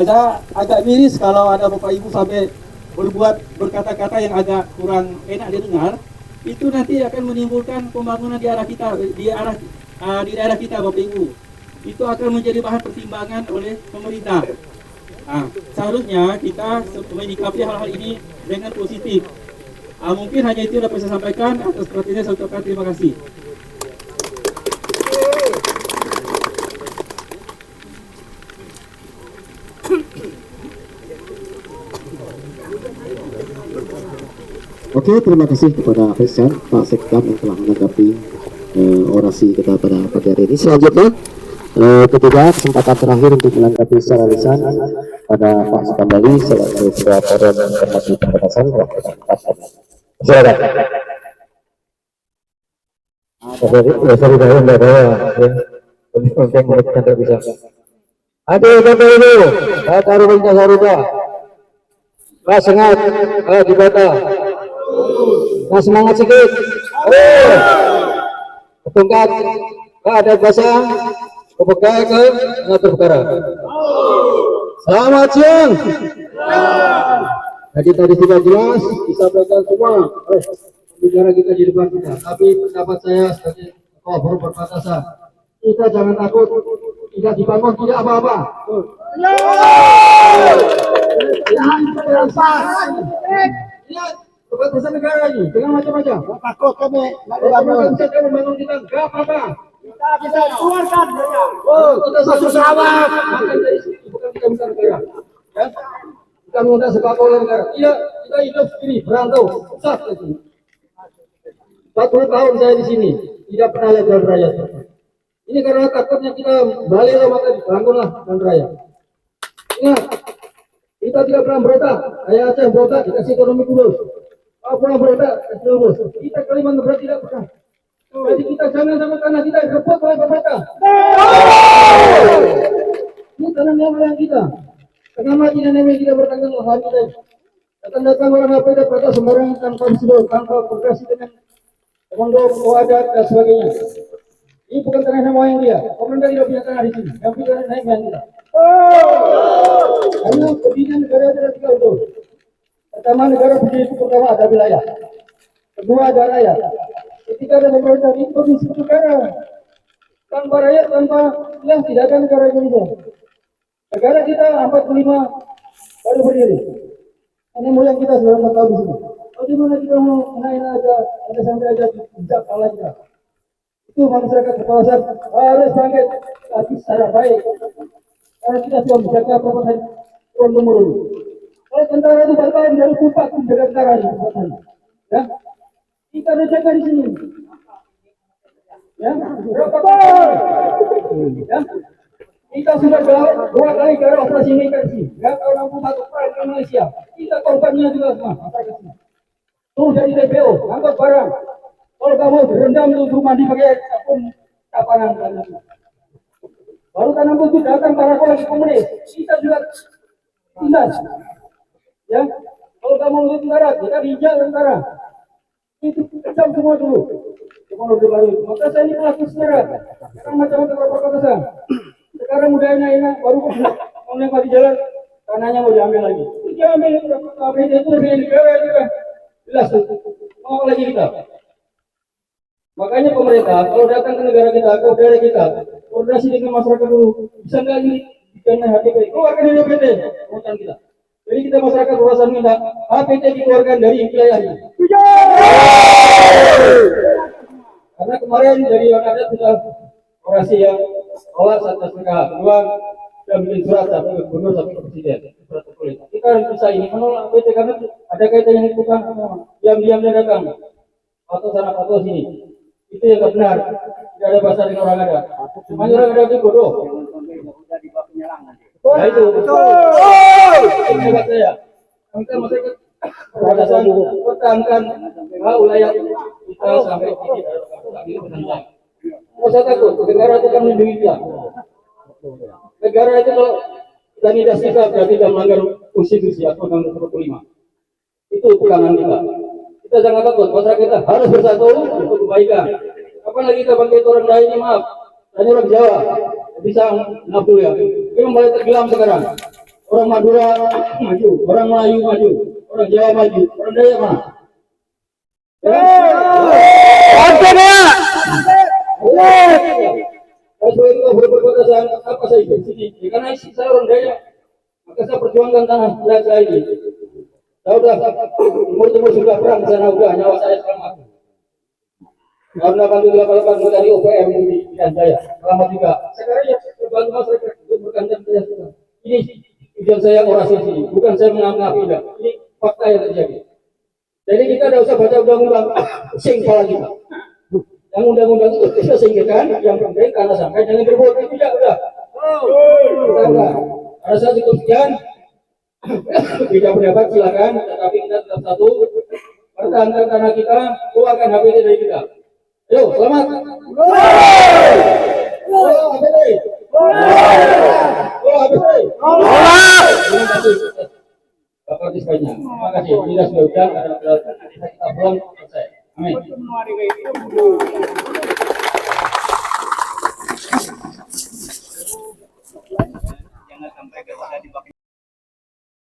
Saya agak miris kalau ada Bapak Ibu sampai berkata-kata yang agak kurang enak didengar. Itu nanti akan menimbulkan pembangunan di arah kita, di daerah kita, Bapak Ibu. Itu akan menjadi bahan pertimbangan oleh pemerintah. Nah, seharusnya kita menyikapi hal-hal ini dengan positif. Mungkin hanya itu yang dapat saya sampaikan. Atas perhatiannya saya ucapkan terima kasih. Oke, terima kasih kepada Presiden Pak Sekdam yang telah menanggapi orasi kita pada pagi hari ini. Selanjutnya, ketiga kesempatan terakhir untuk menanggapi secara lisan pada Pak Sukamdali selaku Ketua Forum Informasi Perbatasan. Silakan. Sorry, tidak bisa. Aduh, Bapak Ibu, taruh minyak saruda. Sengat, dibaca. Semangat sedikit. Tongkat, ada bahasa, kepekai ke ngatur perkara. Selamat siang. Jadi tadi sudah jelas disampaikan semua bicara kita di depan kita. Tapi pendapat saya sebagai ketua forum perbatasan, kita jangan takut, tidak dibangun tidak apa-apa. Perbatasan negara ini dengan macam-macam. Takut kami, kita membangun kita nggak apa-apa. Kita bisa keluarkan. Kita satu sahabat. Bukan kita minta negara. Ya, kita minta sebagai oleh negara. Iya, kita hidup sendiri, berantau, susah di sini. 40 tahun saya di sini, tidak pernah lihat jalan raya. Ini karena takutnya kita balik lah maka dibangunlah jalan raya. Ingat, kita tidak pernah berontak. Kayak Aceh berontak dikasih ekonomi kulus. Apa berontak kasih lulus. Kita Kalimantan berontak tidak pernah. Jadi kita jangan sampai tanah kita direbut oleh pemerintah. Ini tanah yang kita. Tengah mati dan nenek kita bertanggung jawab kita. Datang orang apa itu pada sembarangan tanpa disuruh, tanpa koordinasi dengan komando adat dan sebagainya. Ini bukan tanah moyang dia. Pemerintah tidak punya tanah di sini. Yang punya tanah yang kita. Karena pembinaan negara ada 3 unsur. Pertama, negara berdiri itu pertama ada wilayah. Kedua ada rakyat. Ketika ada pemerintah itu disebut negara. Tanpa rakyat, tanpa yang tidak ada negara Indonesia. Negara kita 45 baru berdiri. Ini moyang kita sudah 4 tahun di sini. Bagaimana kita mau menaik ada sampai aja bijak kalah kita. Itu masyarakat berkawasan harus bangkit tapi secara baik. Karena kita sudah menjaga perbatasan turun temurun. Kalau tentara itu bertahan dari kupat menjaga tentara ini, ya. Kita harus jaga di sini. Ya, berapa kali? Ya. Kita sudah 2 kali ke operasi imigrasi. Ya, kalau 61 perang ke Malaysia. Kita korbannya juga semua. Tuh dari TPO, angkat barang. Kalau kamu berendam itu rumah di pakai akun kapanan. Baru tanam itu datang para kolegi komunis. Kita juga tindas. Ya, kalau kamu untuk tentara, kita hijau tentara. Itu kecam semua dulu. Cuma udah baru. Maka saya ini pelaku sejarah. Sekarang macam-macam perbatasan. Sekarang udah enak-enak, baru mau lewat di jalan, tanahnya mau diambil lagi. Diambil itu lebih negara juga. Jelas, mau lagi kita. Makanya pemerintah kalau datang ke negara kita, ke daerah kita, koordinasi dengan masyarakat dulu. Bisa nggak ini? Karena HPT keluarkan dari HPT, urusan kita. Jadi kita masyarakat berasa minta HPT dikeluarkan dari wilayah ini. Karena kemarin dari yang ada sudah orasi yang awas atas negara keluar dan bikin surat sampai ke gubernur sampai ke presiden surat tertulis. Kita harus bisa ini menolak HPT karena ada kaitan yang bukan diam-diam dan datang atau sana atau sini. Itu yang tidak benar. Tidak ada bahasa dengan orang ada. Semuanya orang ada itu bodoh. Nah itu betul. Hebat saya. Kita masyarakat perbatasan pertahankan wilayah kita sampai di penantang. Tidak usah takut. Negara itu akan melindungi kita. Negara itu kalau tidak kita berarti tidak melanggar konstitusi atau Undang-Undang 45. Itu pegangan kita. Kita jangan takut. Masyarakat kita harus bersatu untuk kebaikan. Apalagi kita bangkit orang lain ini maaf. Tadi orang Jawa bisa ngabul ya. Memang mulai tergelam sekarang. Orang Madura maju, orang Melayu maju, orang Jawa maju, orang Dayak mana? Oke, Pak. Kalau itu berbatasan apa saya ikut sini? Karena saya orang Dayak, maka saya perjuangkan tanah saya ini. Saya udah umur sudah perang sana udah nyawa saya selamat. Karena bantu 88 dari UPM di Jaya, selamat juga. Sekarang ya bantu masyarakat untuk berkandang saya. Ini tujuan saya orasi sini, bukan saya mengambil tidak. Ini fakta yang terjadi. Jadi kita tidak usah baca undang-undang, pusing kepala kita. Yang undang-undang itu kita singkirkan, yang penting karena sampai jangan berbuat tidak udah. Udah. Ada saya cukup sekian. Tidak pendapat silakan, tetapi kita tetap satu. Pertahankan tanah kita, keluarkan HP dari kita. Yo, selamat. Terima kasih. Bapak Dispanya. Terima kasih. Ini sudah ada kita pulang selesai. Amin.